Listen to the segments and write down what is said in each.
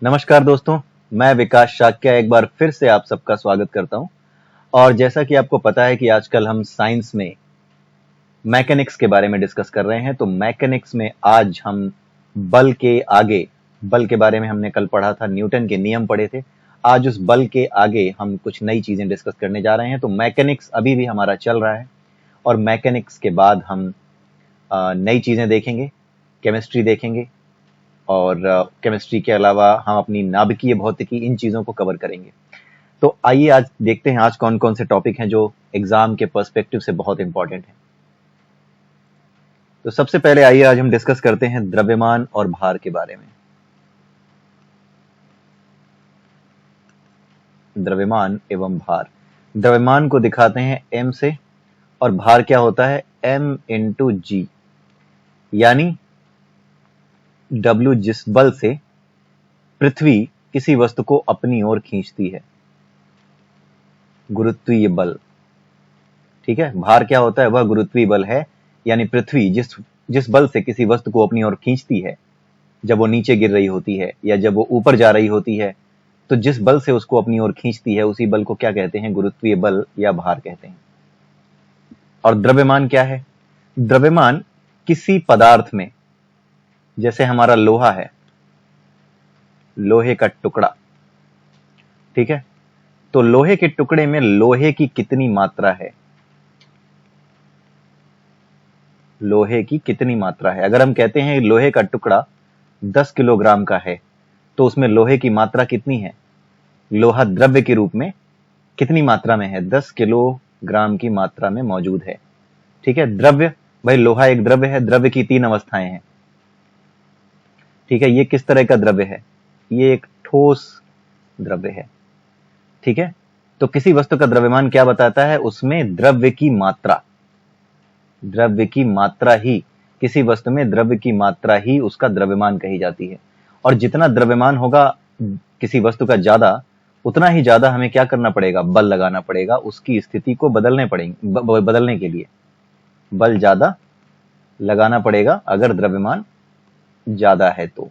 नमस्कार दोस्तों, मैं विकास शाक्य एक बार फिर से आप सबका स्वागत करता हूं। और जैसा कि आपको पता है कि आजकल हम साइंस में मैकेनिक्स के बारे में डिस्कस कर रहे हैं, तो मैकेनिक्स में आज हम बल के बारे में हमने कल पढ़ा था, न्यूटन के नियम पढ़े थे। आज उस बल के आगे हम कुछ नई चीजें डिस्कस करने जा रहे हैं। तो मैकेनिक्स अभी भी हमारा चल रहा है और मैकेनिक्स के बाद हम नई चीजें देखेंगे, केमिस्ट्री देखेंगे और केमिस्ट्री के अलावा हम अपनी नाभिकीय भौतिकी, इन चीजों को कवर करेंगे। तो आइए आज देखते हैं आज कौन कौन से टॉपिक हैं जो एग्जाम के पर्सपेक्टिव से बहुत इंपॉर्टेंट हैं। तो सबसे पहले आइए आज हम डिस्कस करते हैं द्रव्यमान और भार के बारे में। द्रव्यमान एवं भार। द्रव्यमान को दिखाते हैं m से और भार क्या होता है m इंटू जी, यानी W जिस बल से पृथ्वी किसी वस्तु को अपनी ओर खींचती है, गुरुत्वीय बल। ठीक है, भार क्या होता है, वह गुरुत्वीय बल है, यानी पृथ्वी जिस बल से किसी वस्तु को अपनी ओर खींचती है, जब वो नीचे गिर रही होती है या जब वो ऊपर जा रही होती है, तो जिस बल से उसको अपनी ओर खींचती है उसी बल को क्या कहते हैं, गुरुत्वीय बल या भार कहते हैं। और द्रव्यमान क्या है? द्रव्यमान किसी पदार्थ में, जैसे हमारा लोहा है, लोहे का टुकड़ा, ठीक है, तो लोहे के टुकड़े में लोहे की कितनी मात्रा है, लोहे की कितनी मात्रा है। अगर हम कहते हैं लोहे का टुकड़ा 10 किलोग्राम का है, तो उसमें लोहे की मात्रा कितनी है, लोहा द्रव्य के रूप में कितनी मात्रा में है, 10 किलोग्राम की मात्रा में मौजूद है। ठीक है, द्रव्य, भाई लोहा एक द्रव्य है, द्रव्य की 3 अवस्थाएं हैं। ठीक है, ये किस तरह का द्रव्य है, ये एक ठोस द्रव्य है। ठीक है, तो किसी वस्तु का द्रव्यमान क्या बताता है, उसमें द्रव्य की मात्रा, द्रव्य की मात्रा ही, किसी वस्तु में द्रव्य की मात्रा ही उसका द्रव्यमान कही जाती है। और जितना द्रव्यमान होगा किसी वस्तु का ज्यादा, उतना ही ज्यादा हमें क्या करना पड़ेगा, बल लगाना पड़ेगा, उसकी स्थिति को बदलने के लिए बल ज्यादा लगाना पड़ेगा अगर द्रव्यमान ज्यादा है तो।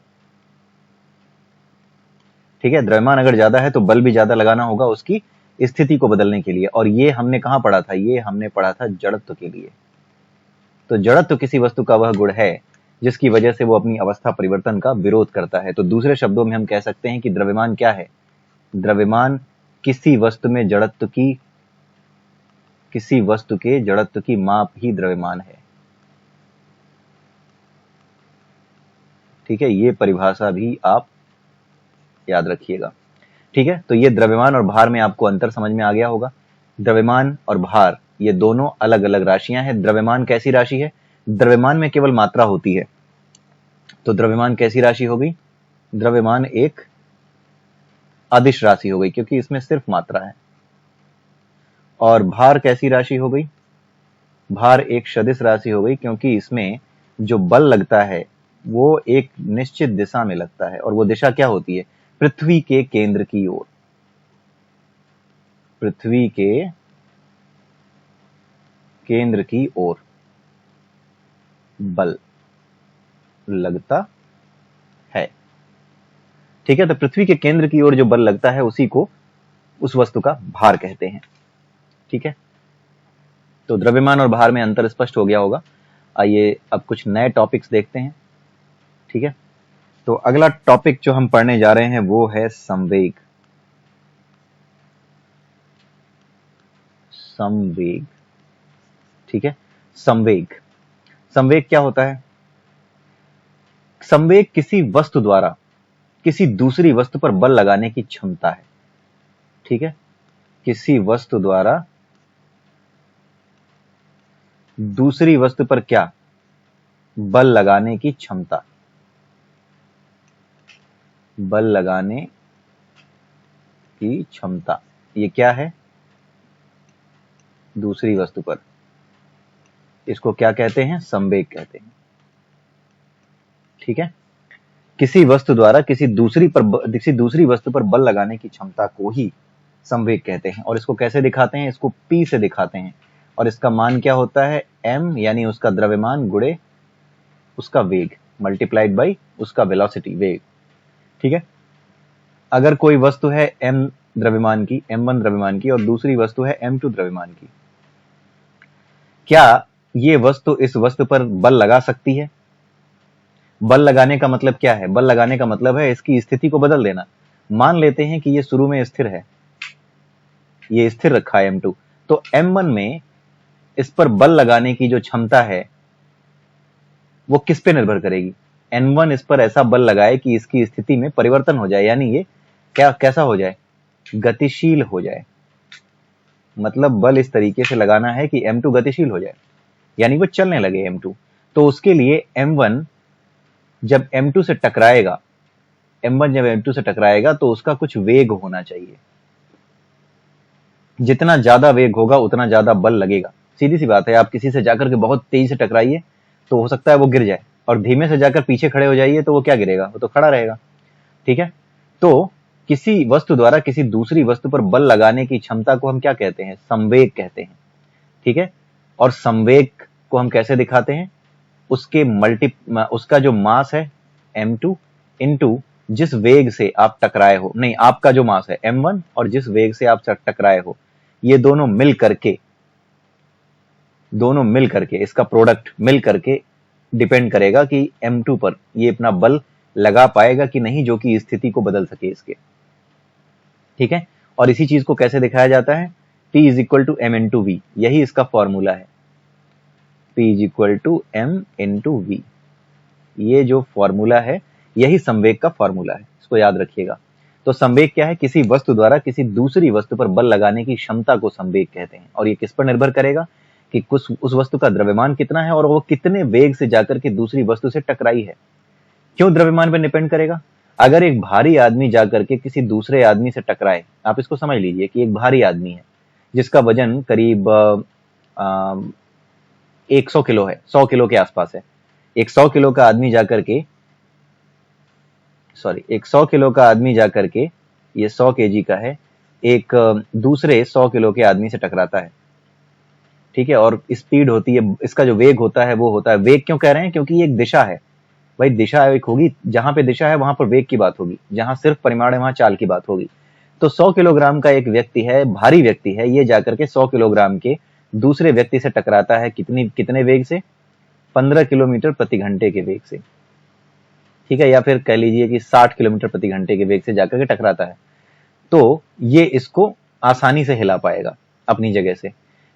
ठीक है, द्रव्यमान अगर ज्यादा है तो बल भी ज्यादा लगाना होगा उसकी स्थिति को बदलने के लिए। और ये हमने कहां पढ़ा था, ये हमने पढ़ा था जड़त्व के लिए। तो जड़त्व किसी वस्तु का वह गुण है जिसकी वजह से वो अपनी अवस्था परिवर्तन का विरोध करता है। तो दूसरे शब्दों में हम कह सकते हैं कि द्रव्यमान क्या है, द्रव्यमान किसी वस्तु में जड़त्व की, किसी वस्तु के जड़त्व की माप ही द्रव्यमान है। ठीक है, ये परिभाषा भी आप याद रखिएगा। ठीक है, तो ये द्रव्यमान और भार में आपको अंतर समझ में आ गया होगा। द्रव्यमान और भार ये दोनों अलग अलग राशियां हैं। द्रव्यमान कैसी राशि है, द्रव्यमान में केवल मात्रा होती है, तो द्रव्यमान कैसी राशि हो गई, द्रव्यमान एक अदिश राशि हो गई क्योंकि इसमें सिर्फ मात्रा है। और भार कैसी राशि हो गई, भार एक सदिश राशि हो गई क्योंकि इसमें जो बल लगता है वो एक निश्चित दिशा में लगता है, और वो दिशा क्या होती है, पृथ्वी के केंद्र की ओर, पृथ्वी के केंद्र की ओर बल लगता है। ठीक है, तो पृथ्वी के केंद्र की ओर जो बल लगता है उसी को, उस वस्तु का भार कहते हैं। ठीक है, तो द्रव्यमान और भार में अंतर स्पष्ट हो गया होगा। आइए अब कुछ नए टॉपिक्स देखते हैं। ठीक है, तो अगला टॉपिक जो हम पढ़ने जा रहे हैं वो है संवेग। संवेग, ठीक है, संवेग, संवेग क्या होता है, संवेग किसी वस्तु द्वारा किसी दूसरी वस्तु पर बल लगाने की क्षमता है। ठीक है, किसी वस्तु द्वारा दूसरी वस्तु पर क्या, बल लगाने की क्षमता, बल लगाने की क्षमता, ये क्या है, दूसरी वस्तु पर, इसको क्या कहते हैं, संवेग कहते हैं। ठीक है, किसी वस्तु द्वारा किसी दूसरी वस्तु पर बल लगाने की क्षमता को ही संवेग कहते हैं। और इसको कैसे दिखाते हैं, इसको P से दिखाते हैं, और इसका मान क्या होता है, m, यानी उसका द्रव्यमान गुणे उसका वेग मल्टीप्लाइड बाई उसका वेलोसिटी, वेग। ठीक है, अगर कोई वस्तु है m द्रव्यमान की, m1 द्रव्यमान की, और दूसरी वस्तु है m2 द्रव्यमान की, क्या ये वस्तु इस वस्तु पर बल लगा सकती है? बल लगाने का मतलब क्या है? बल लगाने का मतलब है इसकी स्थिति को बदल देना। मान लेते हैं कि ये शुरू में स्थिर है, ये स्थिर रखा है m2, तो m1 में इस पर बल लगाने की जो क्षमता है वो किस पे निर्भर करेगी? n1 इस पर ऐसा बल लगाए कि इसकी स्थिति में परिवर्तन हो जाए, यानी ये कैसा हो जाए? गतिशील हो जाए। मतलब बल इस तरीके से लगाना है कि m2 गतिशील हो जाए, यानी वो चलने लगे m2। तो उसके लिए m1 जब m2 से टकराएगा, m1 जब m2 से टकराएगा तो उसका कुछ वेग होना चाहिए। जितना ज्यादा वेग होगा उतना ज्यादा बल लगेगा। सीधी सी बात है, आप किसी से जाकर के बहुत तेजी से टकराइए तो हो सकता है वो गिर जाए, और धीमे से जाकर पीछे खड़े हो जाइए तो वो क्या गिरेगा? वो तो खड़ा रहेगा। ठीक है, तो किसी वस्तु द्वारा किसी दूसरी वस्तु पर बल लगाने की क्षमता को हम क्या कहते हैं? संवेग कहते हैं। ठीक है, और संवेग को हम कैसे दिखाते हैं? उसका जो मास है m2 इंटू जिस वेग से आप टकराए हो, नहीं, आपका जो मास है m1 और जिस वेग से आप टकराए हो, ये दोनों मिल करके इसका प्रोडक्ट मिल करके डिपेंड करेगा कि m2 पर ये अपना बल लगा पाएगा कि नहीं, जो कि स्थिति को बदल सके इसके। ठीक है, और इसी चीज को कैसे दिखाया जाता है? P is equal to m into v, यही इसका फॉर्मूला है। P is equal to m into v, ये जो फॉर्मूला है यही संवेग का फॉर्मूला है, इसको याद रखिएगा। तो संवेग क्या है? किसी वस्तु द्वारा किसी दूसरी वस्तु पर बल लगाने की क्षमता को संवेग कहते हैं। और ये किस पर निर्भर करेगा? कि उस वस्तु का द्रव्यमान कितना है और वो कितने वेग से जाकर के दूसरी वस्तु से टकराई है। क्यों द्रव्यमान पर डिपेंड करेगा? अगर एक भारी आदमी जाकर के किसी दूसरे आदमी से टकराए, आप इसको समझ लीजिए कि एक भारी आदमी है जिसका वजन करीब 100 किलो है, 100 किलो के आसपास है। एक 100 किलो का आदमी जाकर के ये 100 केजी का है, एक दूसरे 100 किलो के आदमी से टकराता है। ठीक है, और स्पीड होती है, इसका जो वेग होता है वो होता है, वेग क्यों कह रहे हैं? क्योंकि ये एक दिशा है भाई, दिशा एक होगी, जहां पे दिशा है वहां पर वेग की बात होगी, जहां सिर्फ परिमाण है वहां चाल की बात होगी। तो 100 किलोग्राम का एक व्यक्ति है, भारी व्यक्ति है, ये जाकर के 100 किलोग्राम के दूसरे व्यक्ति से टकराता है कितने वेग से? 15 किलोमीटर प्रति घंटे के वेग से। ठीक है, या फिर कह लीजिए कि 60 किलोमीटर प्रति घंटे के वेग से जाकर के टकराता है। तो ये इसको आसानी से हिला पाएगा अपनी जगह से।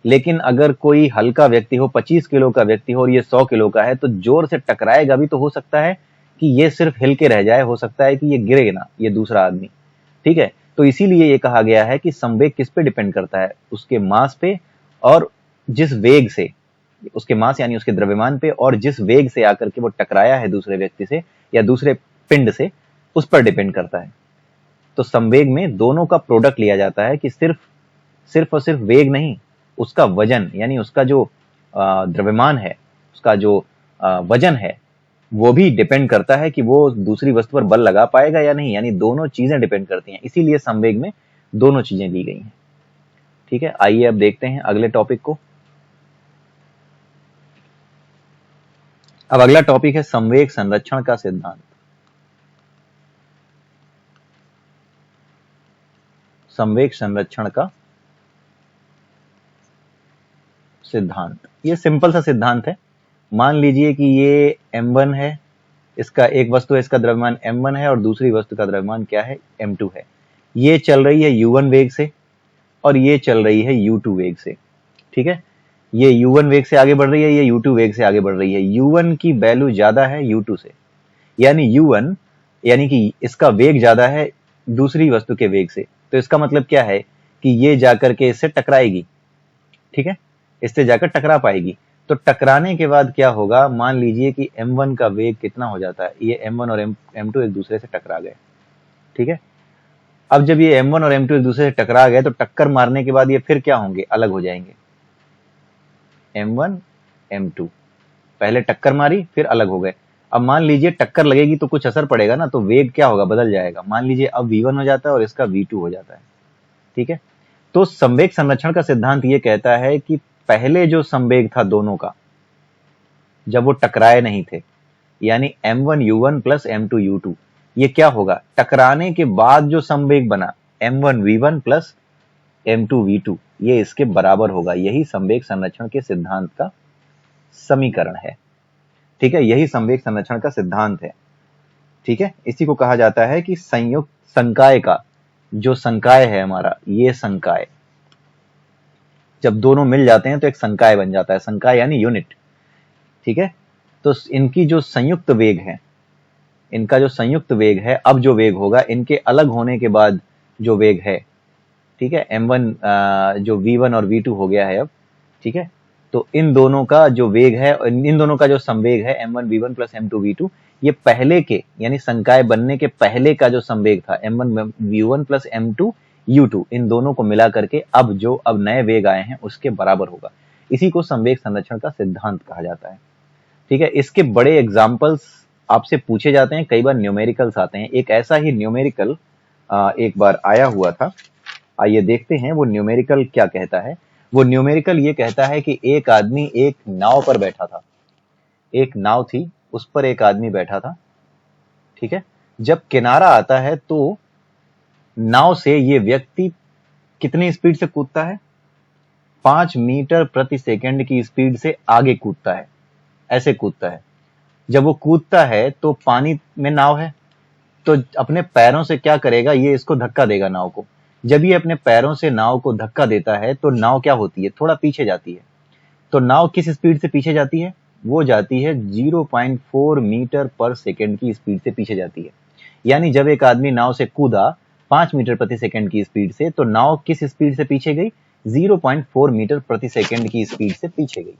लेकिन अगर कोई हल्का व्यक्ति हो, 25 किलो का व्यक्ति हो और ये 100 किलो का है, तो जोर से टकराएगा भी तो हो सकता है कि ये सिर्फ हिल के रह जाए, हो सकता है कि ये गिरे ना, ये दूसरा आदमी। ठीक है, तो इसीलिए ये कहा गया है कि संवेग किस पे डिपेंड करता है? उसके मास पे, और जिस वेग से, उसके मास यानी उसके द्रव्यमान पे, और जिस वेग से आकर के वो टकराया है दूसरे व्यक्ति से या दूसरे पिंड से, उस पर डिपेंड करता है। तो संवेग में दोनों का प्रोडक्ट लिया जाता है कि सिर्फ और सिर्फ वेग नहीं, उसका वजन यानी उसका जो द्रव्यमान है, उसका जो वजन है, वो भी डिपेंड करता है कि वो दूसरी वस्तु पर बल लगा पाएगा या नहीं, यानी दोनों चीजें डिपेंड करती हैं। इसीलिए संवेग में दोनों चीजें ली गई हैं। ठीक है, आइए अब देखते हैं अगले टॉपिक को। अब अगला टॉपिक है संवेग संरक्षण का सिद्धांत। संवेग संरक्षण का सिद्धांत, ये सिंपल सा सिद्धांत है। मान लीजिए कि ये m1 है, इसका एक वस्तु है, इसका द्रव्यमान m1 है और दूसरी वस्तु का द्रव्यमान क्या है? m2 है। ये चल रही है u1 वेग से और ये चल रही है u2 वेग से। ठीक है, ये u1 वेग से आगे बढ़ रही है, ये u2 वेग से आगे बढ़ रही है। u1 की वैल्यू ज्यादा है u2 से, यानी u1 यानी कि इसका वेग ज्यादा है दूसरी वस्तु के वेग से। तो इसका मतलब क्या है कि ये जाकर के इससे टकराएगी। ठीक है, इससे जाकर टकरा पाएगी। तो टकराने के बाद क्या होगा? मान लीजिए कि m1 का वेग कितना हो जाता है, ये m1 और m2 एक दूसरे से टकरा गए। ठीक है, अब जब ये m1 और m2 एक दूसरे से टकरा गए तो टक्कर मारने के बाद ये फिर क्या होंगे? अलग हो जाएंगे। m1 m2 पहले टक्कर मारी, फिर अलग हो गए। अब मान लीजिए टक्कर लगेगी तो कुछ असर पड़ेगा ना, तो वेग क्या होगा? बदल जाएगा। मान लीजिए अब v1 हो जाता है और इसका v2 हो जाता है। ठीक है, तो संवेग संरक्षण का सिद्धांत ये कहता है कि पहले जो संवेग था दोनों का, जब वो टकराए नहीं थे, यानी m1 u1 plus m2 u2, ये क्या होगा, टकराने के बाद जो संवेग बना m1v1 प्लस m2v2, ये इसके बराबर होगा। यही संवेग संरक्षण के सिद्धांत का समीकरण है। ठीक है, यही संवेग संरक्षण का सिद्धांत है। ठीक है, इसी को कहा जाता है कि संयुक्त संकाय का जो संकाय है हमारा, ये संकाय जब दोनों मिल जाते हैं तो एक संकाय बन जाता है। संकाय यानी यूनिट। ठीक है, तो इनकी जो संयुक्त वेग है, इनका जो संयुक्त वेग है, अब जो वेग होगा इनके अलग होने के बाद जो वेग है, ठीक है, m1 जो v1 और v2 हो गया है अब। ठीक है, तो इन दोनों का जो वेग है, इन दोनों का जो संवेग है m1v1 प्लस m2v2, ये पहले के यानी संकाय बनने के पहले का जो संवेग था m1v1 प्लस m2u2, इन दोनों को मिला करके अब नए वेग आए हैं उसके बराबर होगा। इसी को संवेग संरक्षण का सिद्धांत कहा जाता है। ठीक है, इसके बड़े एग्जाम्पल्स आपसे पूछे जाते हैं, कई बार न्यूमेरिकल्स आते हैं। एक ऐसा ही न्यूमेरिकल एक बार आया हुआ था, आइए देखते हैं वो न्यूमेरिकल क्या कहता है। वो न्यूमेरिकल ये कहता है कि एक आदमी एक नाव पर बैठा था, एक नाव थी, उस पर एक आदमी बैठा था। ठीक है, जब किनारा आता है तो नाव से ये व्यक्ति कितनी स्पीड से कूदता है, 5 मीटर प्रति सेकंड की स्पीड से आगे कूदता है, ऐसे कूदता है। जब वो कूदता है तो पानी में नाव है, तो अपने पैरों से क्या करेगा, ये इसको धक्का देगा नाव को। जब ये अपने पैरों से नाव को धक्का देता है तो नाव क्या होती है, थोड़ा पीछे जाती है। तो नाव किस स्पीड से पीछे जाती है, वो जाती है 0.4 मीटर पर सेकंड की स्पीड से पीछे जाती है। यानी जब एक आदमी नाव से कूदा 5 मीटर प्रति सेकंड की स्पीड से, तो नाव किस स्पीड से पीछे गई, 0.4 मीटर प्रति सेकंड की स्पीड से पीछे गई।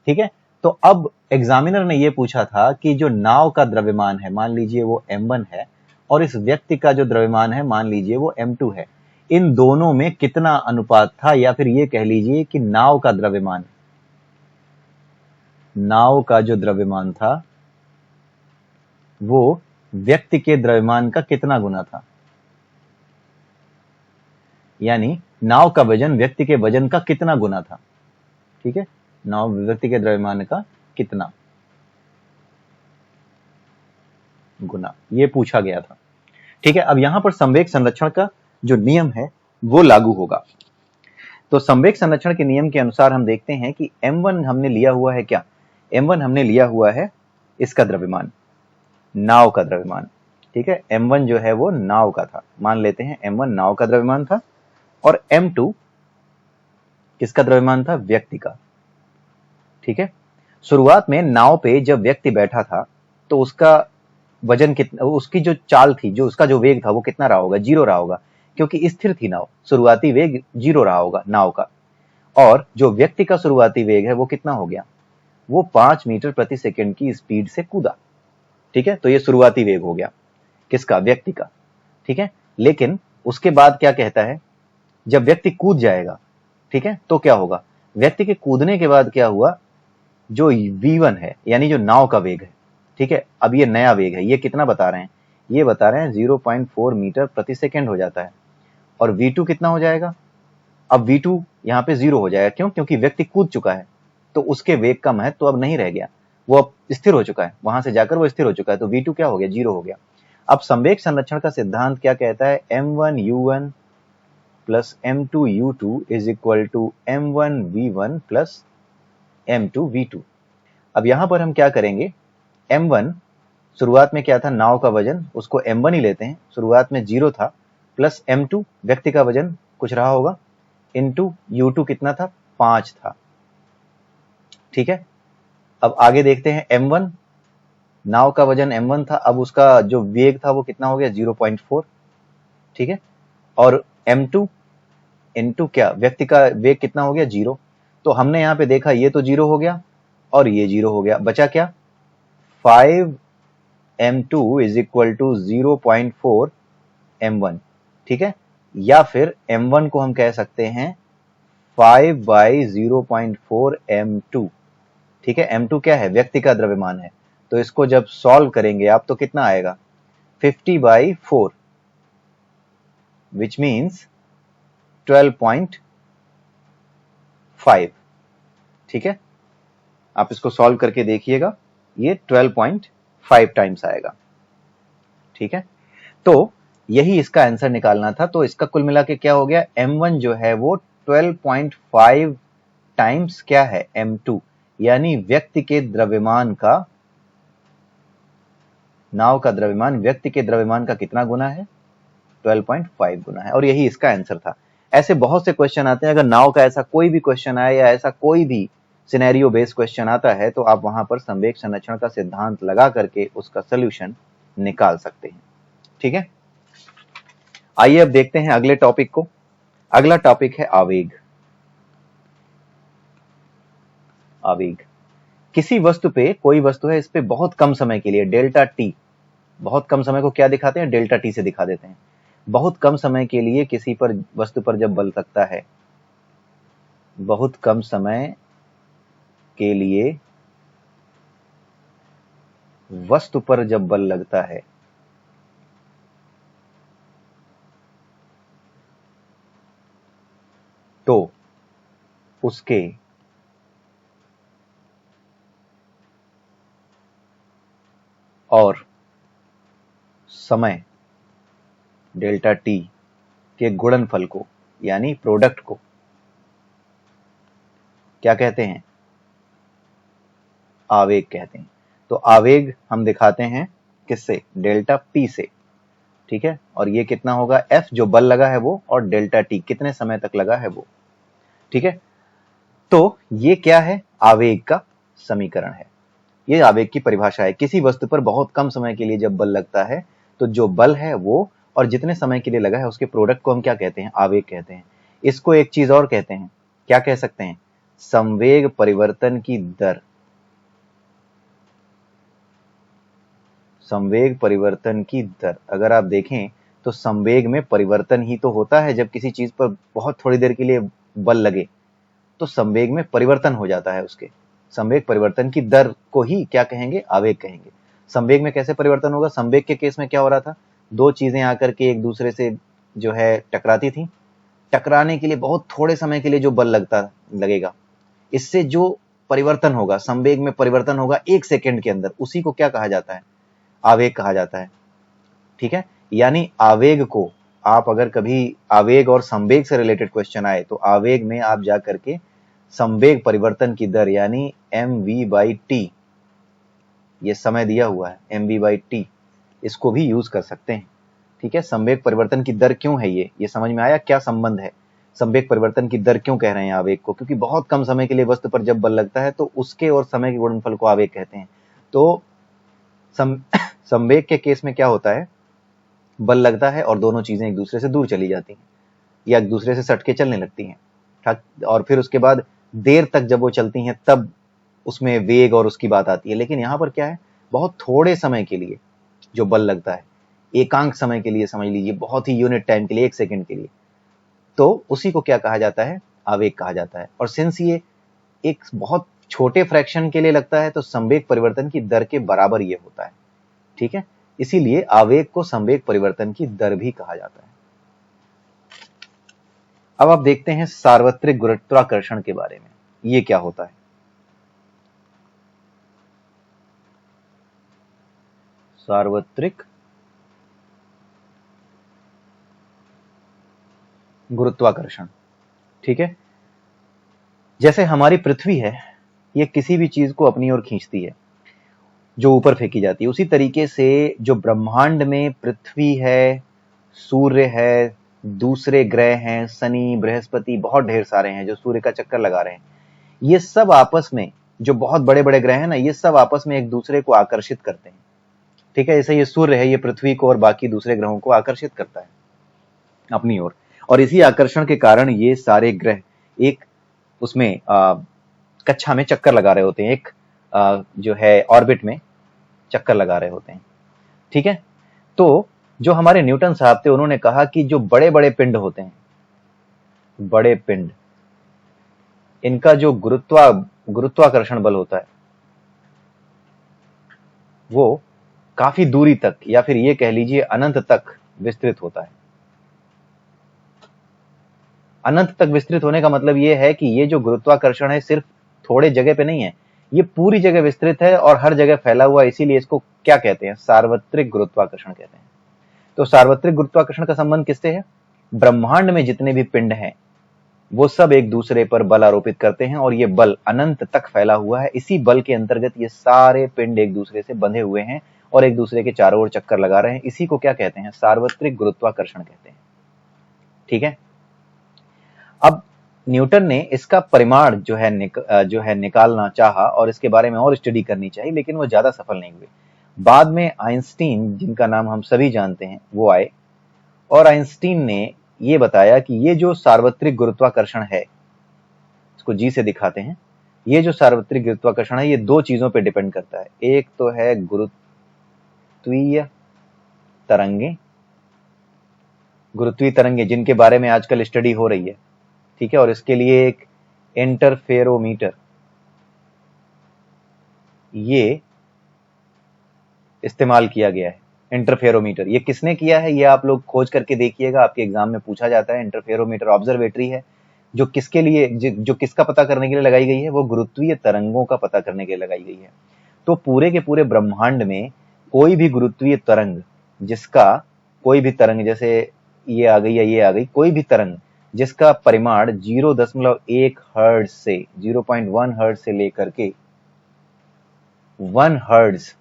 ठीक है, तो अब एग्जामिनर ने ये पूछा था कि जो नाव का द्रव्यमान है, मान लीजिए वो m1 है, और इस व्यक्ति का जो द्रव्यमान है मान लीजिए वो m2 है, इन दोनों में कितना अनुपात था, या फिर ये कह लीजिए कि नाव का जो द्रव्यमान था वो व्यक्ति के द्रव्यमान का कितना गुना था। यानी नाव का वजन व्यक्ति के वजन का कितना गुना था। ठीक है, नाव व्यक्ति के द्रव्यमान का कितना गुना, ये पूछा गया था। ठीक है, अब यहां पर संवेग संरक्षण का जो नियम है वो लागू होगा। तो संवेग संरक्षण के नियम के अनुसार हम देखते हैं कि m1 हमने लिया हुआ है क्या, m1 हमने लिया हुआ है इसका द्रव्यमान, नाव का द्रव्यमान। ठीक है, m1 जो है वो नाव का था, मान लेते हैं m1 नाव का द्रव्यमान था, और m2 किसका द्रव्यमान था, व्यक्ति का। ठीक है, शुरुआत में नाव पे जब व्यक्ति बैठा था तो उसका वजन कितना, उसकी जो चाल थी, जो उसका जो वेग था वो कितना रहा होगा, 0 रहा होगा, क्योंकि स्थिर थी नाव, शुरुआती वेग 0 रहा होगा नाव का। और जो व्यक्ति का शुरुआती वेग है वो कितना हो गया, वो 5 मीटर प्रति सेकंड की स्पीड से कूदा। ठीक है, तो ये शुरुआती वेग हो गया किसका, व्यक्ति का। ठीक है, लेकिन उसके बाद क्या कहता है, जब व्यक्ति कूद जाएगा, ठीक है, तो क्या होगा, व्यक्ति के कूदने के बाद क्या हुआ, जो v1 है यानी जो नाव का वेग है, ठीक है, अब ये नया वेग है, ये कितना बता रहे हैं, ये बता रहे हैं 0.4 मीटर प्रति सेकंड हो जाता है। और v2 कितना हो जाएगा, अब v2 यहाँ पे 0 हो जाएगा, क्यों, क्योंकि व्यक्ति कूद चुका है, तो उसके वेग का महत्व तो अब नहीं रह गया, वो अब स्थिर हो चुका है, वहां से जाकर वो स्थिर हो चुका है, तो v2 क्या हो गया, 0 हो गया। अब संवेग संरक्षण का सिद्धांत क्या कहता है, m1u1 plus m2u2 is equal to m1v1 plus m2v2। अब यहां पर हम क्या करेंगे, m1 शुरुआत में क्या था, नाव का वजन, उसको m1 ही लेते हैं, शुरुआत में 0 था, प्लस m2 व्यक्ति का वजन कुछ रहा होगा, इंटू u2 कितना था, 5 था। ठीक है, अब आगे देखते हैं, m1 नाव का वजन m1 था, अब उसका जो वेग था वो कितना हो गया, 0.4। ठीक है, और m2 इंटू क्या, व्यक्ति का वेग कितना हो गया, 0। तो हमने यहाँ पे देखा ये तो 0 हो गया और ये 0 हो गया, बचा क्या, 5m2 is equal to 0.4 m1। ठीक है, या फिर m1 को हम कह सकते हैं 5/0.4 m2। ठीक है, m2 क्या है, व्यक्ति का द्रव्यमान है, तो इसको जब सॉल्व करेंगे आप तो कितना आएगा, 50/4, विच मीन्स 12.5। ठीक है, आप इसको सॉल्व करके देखिएगा, ये 12.5 टाइम्स आएगा। ठीक है, तो यही इसका आंसर निकालना था। तो इसका कुल मिला के क्या हो गया, m1 जो है वो 12.5 टाइम्स क्या है m2, यानी व्यक्ति के द्रव्यमान का, नाव का द्रव्यमान व्यक्ति के द्रव्यमान का कितना गुना है, 12.5 गुना है, और यही इसका आंसर था। ऐसे बहुत से क्वेश्चन आते हैं, अगर नाव का ऐसा कोई भी क्वेश्चन आए या ऐसा कोई भी सिनेरियो बेस्ड क्वेश्चन आता है तो आप वहां पर संवेग संरक्षण का सिद्धांत लगा करके उसका सोल्यूशन निकाल सकते हैं। ठीक है, आइए अब देखते हैं अगले टॉपिक को। अगला टॉपिक है आवेग। आवेग किसी वस्तु पे, कोई वस्तु है, इस पे बहुत कम समय के लिए डेल्टा टी, बहुत कम समय को क्या दिखाते हैं, डेल्टा टी से दिखा देते हैं। बहुत कम समय के लिए किसी पर, वस्तु पर जब बल लगता है, बहुत कम समय के लिए वस्तु पर जब बल लगता है तो उसके और समय डेल्टा टी के गुणनफल को, यानी प्रोडक्ट को क्या कहते हैं, आवेग कहते हैं। तो आवेग हम दिखाते हैं किससे, डेल्टा पी से। ठीक है, और ये कितना होगा, एफ जो बल लगा है वो, और डेल्टा टी कितने समय तक लगा है वो। ठीक है, तो ये क्या है, आवेग का समीकरण है, ये आवेग की परिभाषा है। किसी वस्तु पर बहुत कम समय के लिए जब बल लगता है तो जो बल है वो और जितने समय के लिए लगा है उसके प्रोडक्ट को हम क्या कहते हैं, आवेग कहते हैं। इसको एक चीज और कहते हैं, क्या कह सकते हैं, संवेग परिवर्तन की दर। संवेग परिवर्तन की दर, अगर आप देखें तो संवेग में परिवर्तन ही तो होता है। जब किसी चीज पर बहुत थोड़ी देर के लिए बल लगे तो संवेग में परिवर्तन हो जाता है उसके। संवेग परिवर्तन की दर को ही क्या कहेंगे, आवेग कहेंगे। संवेग में कैसे परिवर्तन होगा, संवेग के केस में क्या हो रहा था, दो चीजें आकर के एक दूसरे से जो है टकराती थी, टकराने के लिए बहुत थोड़े समय के लिए जो बल लगेगा, इससे जो परिवर्तन होगा, संवेग में परिवर्तन होगा 1 सेकंड के अंदर, उसी को क्या कहा जाता है, आवेग कहा जाता है। ठीक है, यानी आवेग को आप अगर कभी आवेग और संवेग से रिलेटेड क्वेश्चन आए तो आवेग में आप जा करके संवेग परिवर्तन की दर यानी mv/t, ये समय दिया हुआ है mv/t, इसको भी यूज कर सकते हैं। ठीक है, संवेग परिवर्तन की दर क्यों है, ये समझ में आया, क्या संबंध है, संवेग परिवर्तन की दर क्यों कह रहे हैं आवेग को, क्योंकि बहुत कम समय के लिए वस्तु पर जब बल लगता है तो उसके और समय के गुणनफल को आवेग कहते हैं। तो संवेग के केस में क्या होता है, बल लगता है और दोनों चीजें एक दूसरे से दूर चली जाती हैं या एक दूसरे से सटके चलने लगती हैं, और फिर उसके बाद देर तक जब वो चलती हैं तब उसमें वेग और उसकी बात आती है। लेकिन यहां पर क्या है, बहुत थोड़े समय के लिए जो बल लगता है, एकांक समय के लिए समझ लीजिए, बहुत ही यूनिट टाइम के लिए, 1 सेकंड के लिए, तो उसी को क्या कहा जाता है, आवेग कहा जाता है। और सिंस ये एक बहुत छोटे फ्रैक्शन के लिए लगता है तो संवेग परिवर्तन की दर के बराबर ये होता है। ठीक है, इसीलिए आवेग को संवेग परिवर्तन की दर भी कहा जाता है। अब आप देखते हैं सार्वत्रिक गुरुत्वाकर्षण के बारे में, ये क्या होता है। सार्वत्रिक गुरुत्वाकर्षण, ठीक है, जैसे हमारी पृथ्वी है, ये किसी भी चीज को अपनी ओर खींचती है जो ऊपर फेंकी जाती है, उसी तरीके से जो ब्रह्मांड में पृथ्वी है, सूर्य है, दूसरे ग्रह हैं, शनि, बृहस्पति, बहुत ढेर सारे हैं जो सूर्य का चक्कर लगा रहे हैं, ये सब आपस में, जो बहुत बड़े बड़े ग्रह हैं ना, ये सब आपस में एक दूसरे को आकर्षित करते हैं। ठीक है, जैसे ये सूर्य है, ये पृथ्वी को और बाकी दूसरे ग्रहों को आकर्षित करता है अपनी ओर, और इसी आकर्षण के कारण ये सारे ग्रह एक उसमें कक्षा में चक्कर लगा रहे होते हैं, एक जो है ऑर्बिट में चक्कर लगा रहे होते हैं। ठीक है, तो जो हमारे न्यूटन साहब थे, उन्होंने कहा कि जो बड़े बड़े पिंड होते हैं, बड़े पिंड, इनका जो गुरुत्वाकर्षण बल होता है वो काफी दूरी तक, या फिर ये कह लीजिए अनंत तक विस्तृत होता है। अनंत तक विस्तृत होने का मतलब ये है कि ये जो गुरुत्वाकर्षण है सिर्फ थोड़े जगह पे नहीं है, ये पूरी जगह विस्तृत है और हर जगह फैला हुआ है, इसीलिए इसको क्या कहते हैं, सार्वत्रिक गुरुत्वाकर्षण कहते हैं। तो सार्वत्रिक गुरुत्वाकर्षण का संबंध किससे है? ब्रह्मांड में जितने भी पिंड हैं वो सब एक दूसरे पर बल आरोपित करते हैं और ये बल अनंत तक फैला हुआ है। इसी बल के अंतर्गत ये सारे पिंड एक दूसरे से बंधे हुए हैं और एक दूसरे के चारों ओर चक्कर लगा रहे हैं। इसी को क्या कहते हैं? सार्वत्रिक गुरुत्वाकर्षण कहते हैं। ठीक है। अब न्यूटन ने इसका परिमाण जो है निकालना चाहा और इसके बारे में और स्टडी करनी चाहिए, लेकिन वो ज्यादा सफल नहीं हुए। बाद में आइंस्टीन, जिनका नाम हम सभी जानते हैं, वो आए और आइंस्टीन ने ये बताया कि ये जो सार्वत्रिक गुरुत्वाकर्षण है, इसको जी से दिखाते हैं, ये जो सार्वत्रिक गुरुत्वाकर्षण है ये दो चीजों पे डिपेंड करता है। एक तो है गुरुत्वीय तरंगे, गुरुत्वीय तरंगे जिनके बारे में आजकल स्टडी हो रही है। ठीक है। और इसके लिए एक इंटरफेरोमीटर ये इस्तेमाल किया गया है। इंटरफेरोमीटर ये किसने किया है? ये आप लोग खोज करके देखिएगा, आपके एग्जाम में पूछा जाता है। इंटरफेरोमीटर ऑब्जर्वेटरी है जो किसके लिए, जो किसका पता करने के लिए लगाई गई है? वो गुरुत्वीय तरंगों का पता करने के लिए लगाई गई है। तो पूरे के पूरे ब्रह्मांड में कोई भी गुरुत्वीय तरंग, जिसका कोई भी तरंग, जैसे ये आ गई या ये आ गई, कोई भी तरंग जिसका परिमाण 0.1 हर्ट्ज से 0.1 हर्ट्ज से लेकर के 1 हर्ट्ज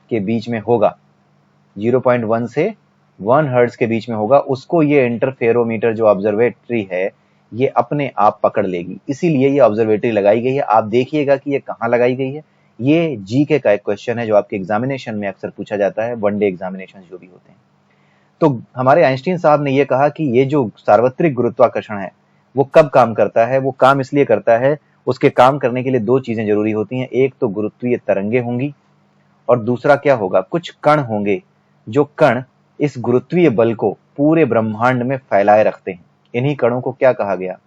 के बीच में होगा, 0.1 से 1 हर्ट्ज के बीच में होगा, उसको ये इंटरफेरोमीटर जो ऑब्जर्वेटरी है ये अपने आप पकड़ लेगी। इसीलिए ये ऑब्जर्वेटरी लगाई गई है। आप देखिएगा कि ये कहाँ लगाई गई है। ये जीके का एक क्वेश्चन है जो आपके एग्जामिनेशन में अक्सर पूछा जाता है, वनडे एग्जामिनेशन जो भी होते हैं। तो हमारे आइंस्टीन साहब ने यह कहा कि ये जो सार्वत्रिक गुरुत्वाकर्षण है वो कब काम करता है? वो काम इसलिए करता है, उसके काम करने के लिए दो चीजें जरूरी होती हैं। एक तो गुरुत्वीय तरंगे होंगी और दूसरा क्या होगा? कुछ कण होंगे जो कण इस गुरुत्वीय बल को पूरे ब्रह्मांड में फैलाए रखते हैं। इन्हीं कणों को क्या कहा गया?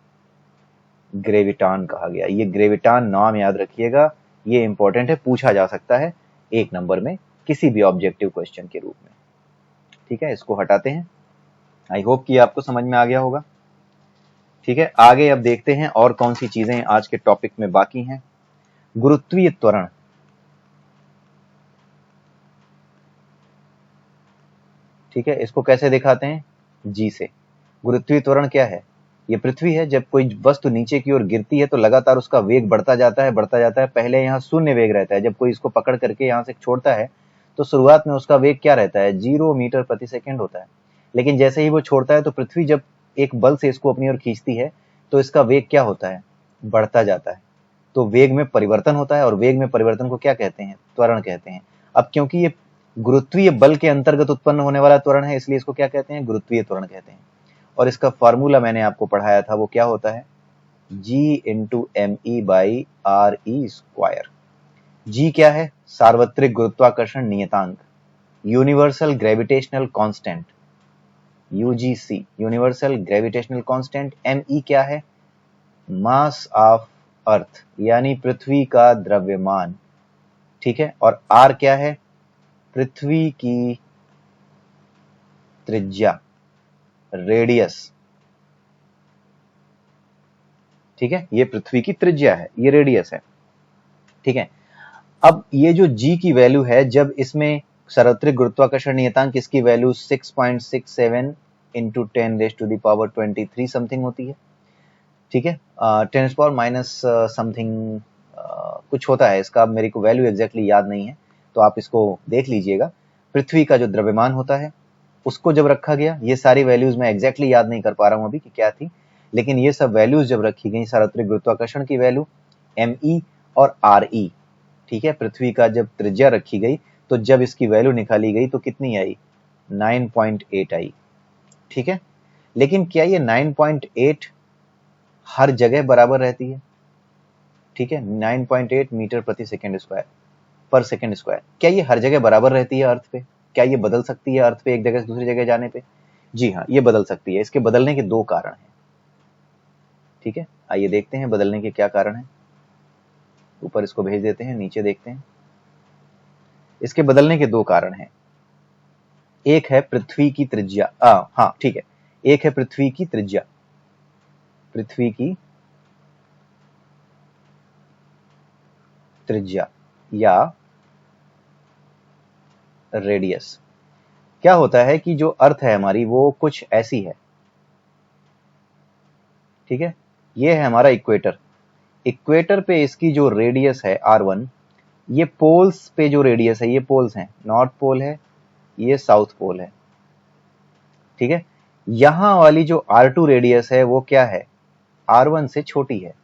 ग्रेविटान कहा गया। ये ग्रेविटान नाम याद रखिएगा, ये इंपॉर्टेंट है, पूछा जा सकता है 1 नंबर में किसी भी ऑब्जेक्टिव क्वेश्चन के रूप में। ठीक है, इसको हटाते हैं। आई होप कि आपको समझ में आ गया होगा। ठीक है, आगे अब देखते हैं और कौन सी चीजें आज के टॉपिक में बाकी हैं। गुरुत्वीय त्वरण। ठीक है, इसको कैसे दिखाते हैं? जी से। गुरुत्वीय त्वरण क्या है? ये पृथ्वी है, जब कोई वस्तु नीचे की ओर गिरती है तो लगातार उसका वेग बढ़ता जाता है, बढ़ता जाता है। पहले यहाँ शून्य वेग रहता है, जब कोई इसको पकड़ करके यहाँ से छोड़ता है तो शुरुआत में उसका वेग क्या रहता है? 0 मीटर प्रति सेकेंड होता है। लेकिन जैसे ही वो छोड़ता है तो पृथ्वी जब एक बल से इसको अपनी ओर खींचती है तो इसका वेग क्या होता है? बढ़ता जाता है। तो वेग में परिवर्तन होता है और वेग में परिवर्तन को क्या कहते हैं? त्वरण कहते हैं। अब क्योंकि ये गुरुत्वीय बल के अंतर्गत उत्पन्न होने वाला त्वरण है, इसलिए इसको क्या कहते हैं? गुरुत्वीय त्वरण कहते हैं। और इसका फॉर्मूला मैंने आपको पढ़ाया था, वो क्या होता है? G into ME/RE²। जी क्या है? सार्वत्रिक गुरुत्वाकर्षण नियतांक, universal gravitational constant, UGC, universal gravitational constant. ME क्या है? मास ऑफ अर्थ, यानी पृथ्वी का द्रव्यमान। ठीक है। और R क्या है? पृथ्वी की त्रिज्या, रेडियस। ठीक है, ये पृथ्वी की त्रिज्या है, ये रेडियस है। ठीक है। अब ये जो G की वैल्यू है, जब इसमें सार्वत्रिक गुरुत्वाकर्षण नियतांक, इसकी वैल्यू 6.67 इंटू 10⁻23 समथिंग होती है। ठीक है, 10⁻- समथिंग कुछ होता है इसका, मेरे को वैल्यू एग्जैक्टली याद नहीं है, तो आप इसको देख लीजिएगा। पृथ्वी का जो द्रव्यमान होता है उसको जब रखा गया, ये सारी वैल्यूज मैं एग्जैक्टली याद नहीं कर पा रहा हूं अभी कि क्या थी, लेकिन ये सब वैल्यूज जब रखी गई, सार्वत्रिक गुरुत्वाकर्षण की वैल्यू, ME और RE, ठीक है, पृथ्वी का जब त्रिज्या रखी गई तो जब इसकी वैल्यू निकाली गई तो कितनी आई? 9.8 आई। ठीक है, लेकिन क्या ये 9.8 हर जगह बराबर रहती है? ठीक है, 9.8 मीटर प्रति सेकेंड स्क्वायर पर सेकेंड स्क्वायर, क्या ये हर जगह बराबर रहती है अर्थ पे? क्या ये बदल सकती है अर्थ पे एक जगह से दूसरी जगह जाने पे? जी हाँ, ये बदल सकती है। इसके बदलने के दो कारण हैं। ठीक है, आइए देखते हैं बदलने के क्या कारण है। ऊपर इसको भेज देते हैं, नीचे देखते हैं। इसके बदलने के दो कारण हैं। एक है पृथ्वी की त्रिज्या, हाँ ठीक है, एक है पृथ्वी की त्रिज्या, पृथ्वी की त्रिज्या या रेडियस। क्या होता है कि जो अर्थ है हमारी वो कुछ ऐसी है, ठीक है। ये है हमारा इक्वेटर। इक्वेटर पे इसकी जो रेडियस है R1, ये पोल्स पे जो रेडियस है, ये पोल्स हैं, नॉर्थ पोल है, ये साउथ पोल है, ठीक है। यहां वाली जो R2 रेडियस है वो क्या है, R1 से छोटी है,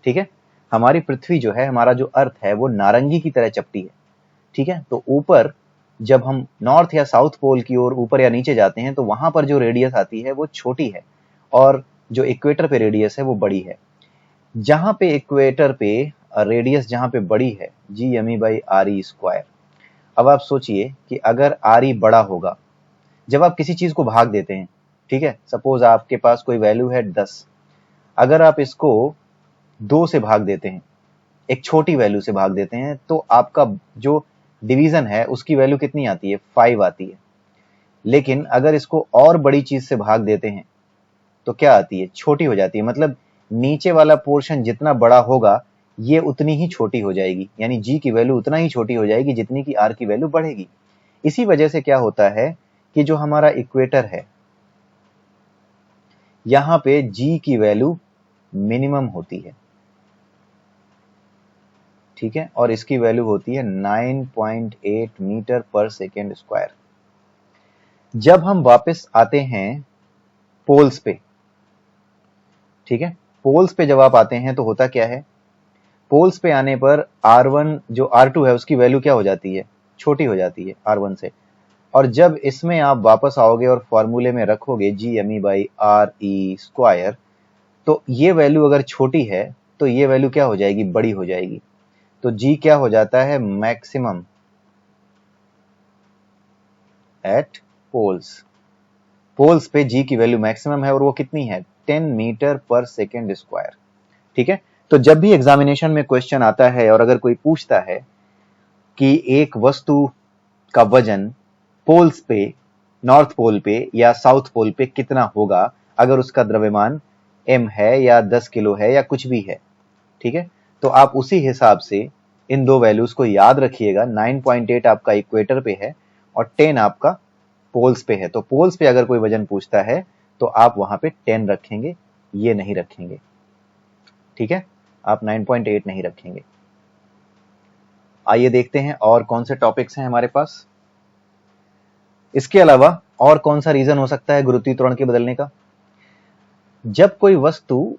ठीक है। हमारी पृथ्वी जो है, हमारा जो अर्थ है वो नारंगी की तरह चपटी है, ठीक है। तो ऊपर जब हम नॉर्थ या साउथ पोल की ओर ऊपर या नीचे जाते हैं तो वहां पर जो रेडियस आती है वो छोटी है, और जो इक्वेटर पे रेडियस है वो बड़ी है। जहां पे इक्वेटर पे रेडियस जहां पे बड़ी है, G_me/RE²। अब आप सोचिए कि अगर RE बड़ा होगा, जब आप किसी चीज को भाग देते हैं, ठीक है, सपोज आपके पास कोई वैल्यू है 10, अगर आप इसको 2 से भाग देते हैं, एक छोटी वैल्यू से भाग देते हैं, तो आपका जो डिवीजन है उसकी वैल्यू कितनी आती है, 5 आती है। लेकिन अगर इसको और बड़ी चीज से भाग देते हैं तो क्या आती है, छोटी हो जाती है। मतलब नीचे वाला पोर्शन जितना बड़ा होगा ये उतनी ही छोटी हो जाएगी, यानी G की वैल्यू उतना ही छोटी हो जाएगी जितनी की R की वैल्यू बढ़ेगी। इसी वजह से क्या होता है कि जो हमारा इक्वेटर है, यहां पे G की वैल्यू मिनिमम होती है, ठीक है, और इसकी वैल्यू होती है 9.8 मीटर पर सेकेंड स्क्वायर। जब हम वापस आते हैं पोल्स पे, ठीक है, पोल्स पे जब आप आते हैं तो होता क्या है, पोल्स पे आने पर R1 जो R2 है उसकी वैल्यू क्या हो जाती है, छोटी हो जाती है R1 से। और जब इसमें आप वापस आओगे और फॉर्मूले में रखोगे G_me/RE², तो ये वैल्यू अगर छोटी है तो ये वैल्यू क्या हो जाएगी, बड़ी हो जाएगी। तो G क्या हो जाता है, मैक्सिमम एट पोल्स। पोल्स पे G की वैल्यू मैक्सिमम है और वो कितनी है, 10 मीटर पर सेकेंड स्क्वायर, ठीक है। तो जब भी एग्जामिनेशन में क्वेश्चन आता है और अगर कोई पूछता है कि एक वस्तु का वजन पोल्स पे, नॉर्थ पोल पे या साउथ पोल पे कितना होगा, अगर उसका द्रव्यमान m है या 10 किलो है या कुछ भी है, ठीक है, तो आप उसी हिसाब से इन दो वैल्यूज को याद रखिएगा। 9.8 आपका इक्वेटर पे है और 10 आपका पोल्स पे है। तो पोल्स पे अगर कोई वजन पूछता है तो आप वहां पे 10 रखेंगे, ये नहीं रखेंगे, ठीक है, आप 9.8 नहीं रखेंगे। आइए देखते हैं और कौन से टॉपिक्स हैं हमारे पास। इसके अलावा और कौन सा रीजन हो सकता है गुरुत्वीय त्वरण के बदलने का। जब कोई वस्तु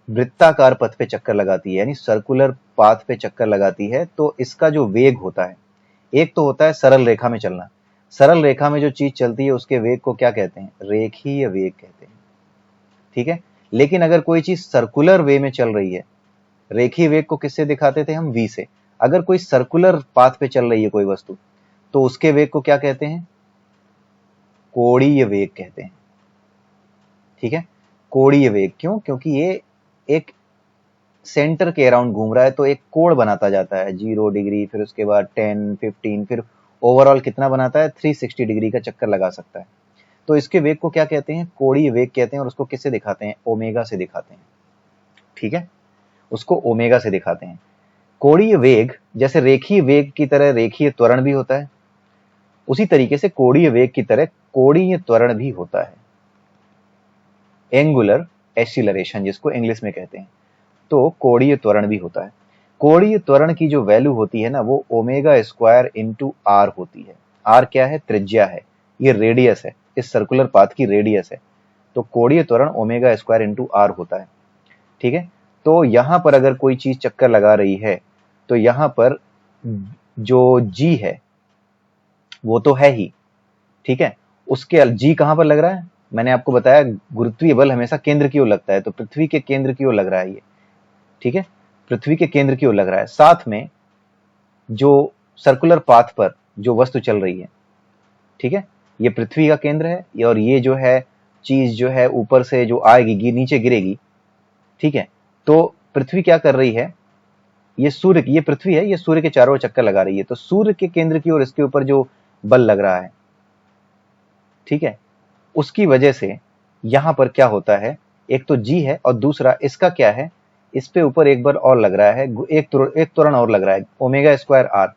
वृत्ताकार पथ पे चक्कर लगाती है, यानी सर्कुलर पाथ पे चक्कर लगाती है, तो इसका जो वेग होता है, एक तो होता है सरल रेखा में चलना। सरल रेखा में जो चीज चलती है उसके वेग को क्या कहते हैं, रेखीय वेग कहते हैं, ठीक है। लेकिन अगर कोई चीज सर्कुलर वे में चल रही है, रेखीय वेग को किससे दिखाते थे हम, v से। अगर कोई सर्कुलर पाथ पे चल रही है कोई वस्तु, तो उसके वेग को क्या कहते हैं, कोणीय वेग कहते हैं, ठीक है। कोणीय वेग क्यों, क्योंकि ये एक सेंटर के अराउंड घूम रहा है, तो एक कोण बनाता जाता है 0 डिग्री, फिर उसके बाद 10, 15, फिर ओवरऑल कितना बनाता है, 360 डिग्री का चक्कर लगा सकता है। तो इसके वेग को क्या कहते हैं, कोणीय वेग कहते हैं, और उसको किससे दिखाते हैं, ओमेगा से दिखाते हैं, ठीक है, उसको ओमेगा से दिखाते हैं। कोणीय वेग जैसे रेखीय वेग की तरह रेखीय त्वरण भी होता है, उसी तरीके से कोणीय वेग की तरह कोणीय त्वरण भी होता है, एंगुलर एक्सीलरेशन जिसको इंग्लिश में कहते हैं। तो कोणीय त्वरण भी होता है। कोणीय त्वरण की जो वैल्यू होती है ना, वो ओमेगा² इंटू आर होती है। आर क्या है, त्रिज्या है, ये रेडियस है, इस सर्कुलर पाथ की रेडियस है। तो कोणीय त्वरण ओमेगा² इंटू आर होता है, ठीक है। तो यहां पर अगर कोई चीज चक्कर लगा रही है तो यहां पर जो जी है वो तो है ही, ठीक है। उसके जी कहां पर लग रहा है, मैंने आपको बताया गुरुत्वीय बल हमेशा केंद्र की ओर लगता है, तो पृथ्वी के केंद्र की ओर लग रहा है ये, ठीक है, पृथ्वी के केंद्र की ओर लग रहा है। साथ में जो सर्कुलर पाथ पर जो वस्तु चल रही है, ठीक है, ये पृथ्वी का केंद्र है, और ये जो है चीज जो है ऊपर से जो आएगी नीचे गिरेगी, ठीक है। तो पृथ्वी क्या कर रही है, ये सूर्य, ये पृथ्वी है, ये सूर्य के चारों ओर चक्कर लगा रही है, तो सूर्य के केंद्र की ओर इसके ऊपर जो बल लग रहा है, ठीक है, उसकी वजह से यहां पर क्या होता है, एक तो जी है और दूसरा इसका क्या है, इस पे ऊपर एक बार और लग रहा है, एक त्वरण और लग रहा है, ओमेगा² आर।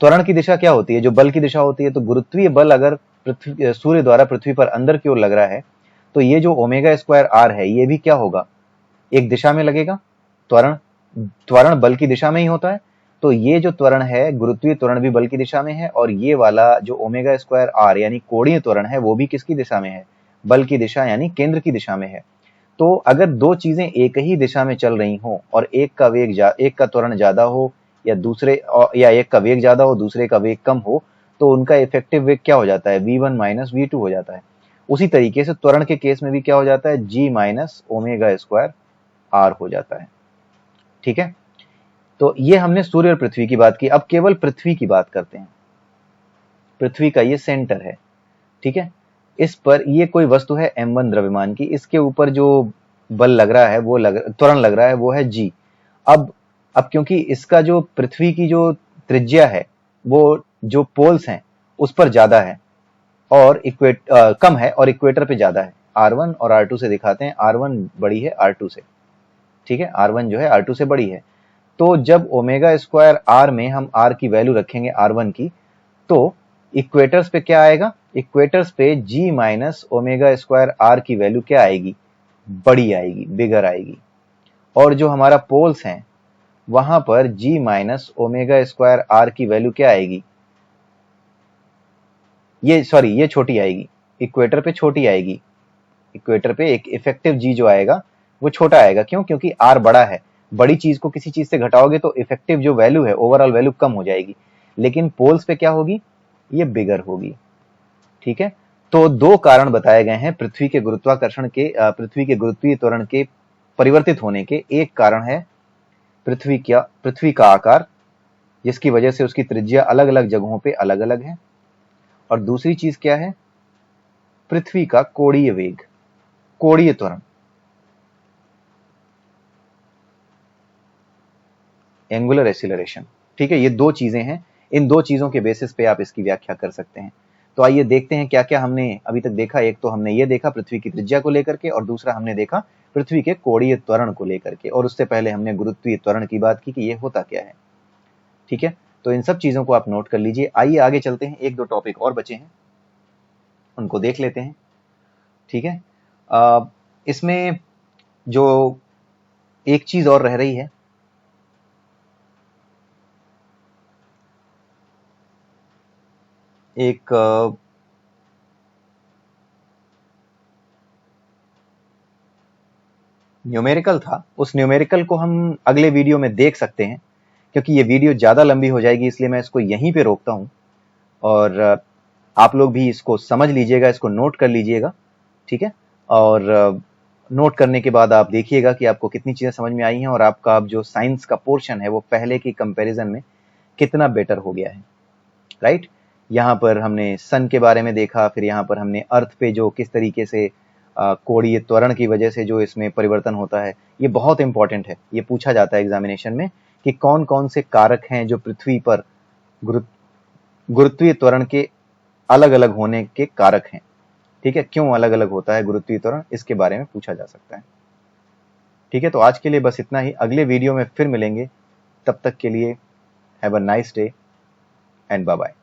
त्वरण की दिशा क्या होती है, जो बल की दिशा होती है, तो गुरुत्वीय बल अगर सूर्य द्वारा पृथ्वी पर अंदर की ओर लग रहा है, तो ये जो ओमेगा स्क्वायर आर है ये भी क्या होगा, एक दिशा में लगेगा। त्वरण त्वरण बल की दिशा में ही होता है, तो ये जो त्वरण है गुरुत्वीय त्वरण भी बल की दिशा में है, और ये वाला जो ओमेगा स्क्वायर आर यानी कोणीय त्वरण है वो भी किसकी दिशा में है, बल की दिशा यानी केंद्र की दिशा में है। तो अगर दो चीजें एक ही दिशा में चल रही हो और एक का त्वरण ज्यादा हो या एक का वेग ज्यादा हो दूसरे का वेग कम हो, तो उनका इफेक्टिव वेग क्या हो जाता है, v1 माइनस v2 हो जाता है। उसी तरीके से त्वरण के केस में भी क्या हो जाता है, g minus omega square r हो जाता है। ठीक है, तो ये हमने सूर्य और पृथ्वी की बात की। अब केवल पृथ्वी की बात करते हैं। पृथ्वी का ये सेंटर है, ठीक है। इस पर ये कोई वस्तु है m1 द्रव्यमान की, इसके ऊपर जो बल लग रहा है त्वरण लग रहा है वो है g। अब क्योंकि इसका जो पृथ्वी की जो त्रिज्या है वो जो पोल्स हैं उस पर ज्यादा है और कम है और इक्वेटर पे ज्यादा है। R1 और R2 से दिखाते हैं, R1 बड़ी है R2 से, ठीक है। R1 जो है R2 से बड़ी है। तो जब ओमेगा स्क्वायर R में हम R की वैल्यू रखेंगे R1 की, तो इक्वेटर्स पे क्या आएगा, इक्वेटर्स पे g minus omega square R की वैल्यू क्या आएगी, बड़ी आएगी, बिगर आएगी। और जो हमारा पोल्स हैं वहां पर g minus omega square R की वैल्यू क्या आएगी, ये छोटी आएगी, इक्वेटर पे छोटी आएगी। इक्वेटर पे एक इफेक्टिव g जो आएगा वो छोटा आएगा। क्यों, क्योंकि R बड़ा है। बड़ी चीज को किसी चीज से घटाओगे तो इफेक्टिव जो वैल्यू है ओवरऑल वैल्यू कम हो जाएगी, लेकिन पोल्स पे क्या होगी, ये बिगर होगी। ठीक है, तो दो कारण बताए गए हैं पृथ्वी के गुरुत्वीय त्वरण के परिवर्तित होने के। एक कारण है पृथ्वी का आकार, जिसकी वजह से उसकी त्रिज्या अलग अलग जगहों पे अलग अलग है, और दूसरी चीज क्या है, पृथ्वी का कोणीय वेग, कोणीय त्वरण, एंगुलर एक्सीलरेशन। ठीक है, ये दो चीजें हैं, इन दो चीजों के बेसिस पे आप इसकी व्याख्या कर सकते हैं। तो आइए देखते हैं क्या क्या हमने अभी तक देखा। एक तो हमने ये देखा पृथ्वी की त्रिज्या को लेकर के, और दूसरा हमने देखा पृथ्वी के कोणीय त्वरण को लेकर के, और उससे पहले हमने गुरुत्वीय त्वरण की बात की कि ये होता क्या है। ठीक है, तो इन सब चीजों को आप नोट कर लीजिए। आइए आगे चलते हैं, एक दो टॉपिक और बचे हैं उनको देख लेते हैं। ठीक है, इसमें जो एक चीज और रह रही है, एक न्यूमेरिकल था, उस न्यूमेरिकल को हम अगले वीडियो में देख सकते हैं। क्योंकि ये वीडियो ज़्यादा लंबी हो जाएगी इसलिए मैं इसको यहीं पे रोकता हूँ, और आप लोग भी इसको समझ लीजिएगा, इसको नोट कर लीजिएगा। ठीक है, और नोट करने के बाद आप देखिएगा कि आपको कितनी चीज़ें समझ में आई हैं, और आपका अब जो साइंस का पोर्शन है वो पहले की कंपैरिजन में कितना बेटर हो गया है। राइट, यहाँ पर हमने सन के बारे में देखा, फिर यहाँ पर हमने अर्थ पे जो किस तरीके से कोणीय त्वरण की वजह से जो इसमें परिवर्तन होता है, ये बहुत इंपॉर्टेंट है। ये पूछा जाता है एग्जामिनेशन में कि कौन कौन से कारक हैं जो पृथ्वी पर गुरुत्वीय त्वरण के अलग अलग होने के कारक हैं। ठीक है, क्यों अलग अलग होता है गुरुत्वीय त्वरण, इसके बारे में पूछा जा सकता है। ठीक है, तो आज के लिए बस इतना ही, अगले वीडियो में फिर मिलेंगे। तब तक के लिए have a nice day and bye bye.